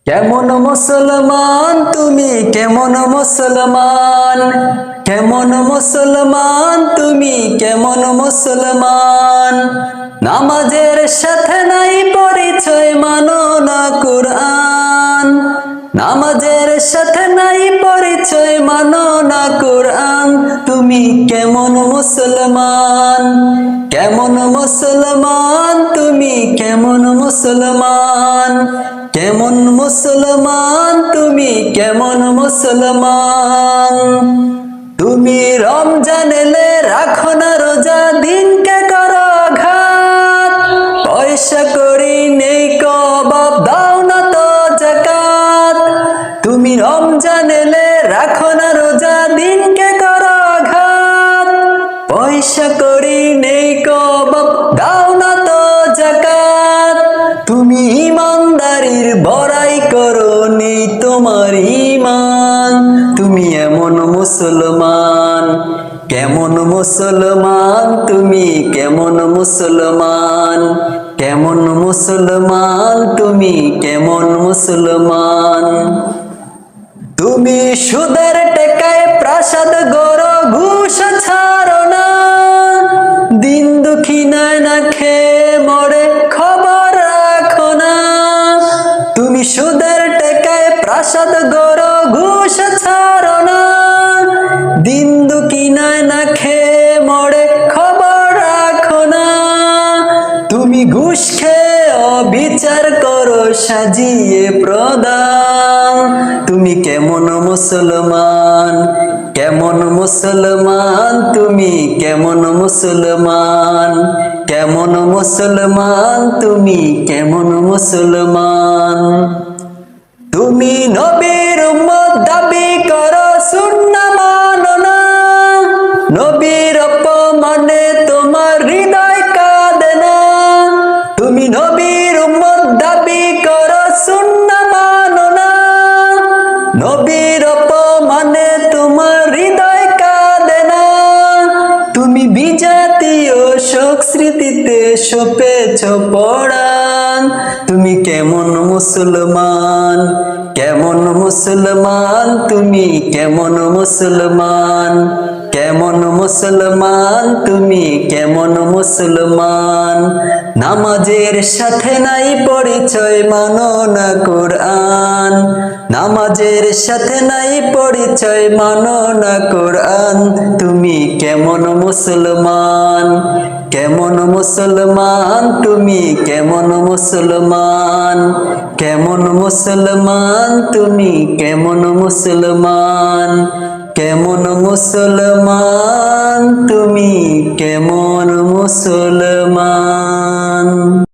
কেমন মুসলমান তুমি, কেমন মুসলমান, কেমন মুসলমান তুমি, কেমন মুসলমান। নামাজের সাথে নাই পরিচয়, মানো না কুরআন। নামাজের সাথে নাই পরিচয়, মানো না কুরআন। তুমি কেমন মুসলমান, কেমন মুসলমান তুমি, কেমন মুসলমান, কেমন মুসলমান তুমি, কেমন মুসলমান। তুমি রমজান এলে রাখো না রোজা, দিনকে করো ঘাত। পয়সা করি নেই কবাব, দাও না তো যাকাত। তুমি রমজান এলে রাখো না রোজা, দিনকে করো ঘাত। পয়সা করি নেই কবাব, দাও না তো যাকাত। তুমি ইমানদারির বড়াই করো, নেই তোমার ঈমান। তুমি এমন মুসলমান, কেমন মুসলমান তুমি, কেমন মুসলমান, কেমন মুসলমান তুমি, কেমন মুসলমান। তুমি সুদের টেকায় প্রাসাদ গড়ো, ঘুষ ছাড়ো না। দিন দুঃখী নাই না খেয়ে মরে, খবর রাখো না। তুমি সুদের টেকায় প্রাসাদ গড়ো, ঘুষ ছাড়ো না। দিন দুঃখী নাই না খেয়ে মরে, খবর রাখো না। তুমি ঘুষ খেয়ে অবিচার করো, সাজিয়ে প্রদান। তুমি কেমন মুসলমান, কেমন মুসলমান তুমি, কেমন মুসলমান, কেমন মুসলমান তুমি, কেমন মুসলমান। তুমি নবীর উম্মত দাবি করো, সুন্নাহ মানো না। নবীর অপমানে তোমার হৃদয় কাঁদে না। তুমি নবীর উম্মত দাবি করো, সুন্নাহ মানো না। নবীর অপমানে তোমার হৃদয় কাঁদে না। তুমি বিজাতীয় শোক স্মৃতিতে সপেছ পরাণ। তুমি কেমন মুসলমান, কেমন মুসলমান তুমি, কেমন মুসলমান, কেমন মুসলমান তুমি, কেমন মুসলমান। নামাজের সাথে নাই পরিচয়, মানো না কুরআন। নামাজের সাথে নাই পরিচয়, মানো না কুরআন। তুমি কেমন মুসলমান, কেমন মুসলমান তুমি, কেমন মুসলমান, কেমন মুসলমান তুমি, কেমন মুসলমান, কেমন মুসলমান তুমি, কেমন মুসলমান।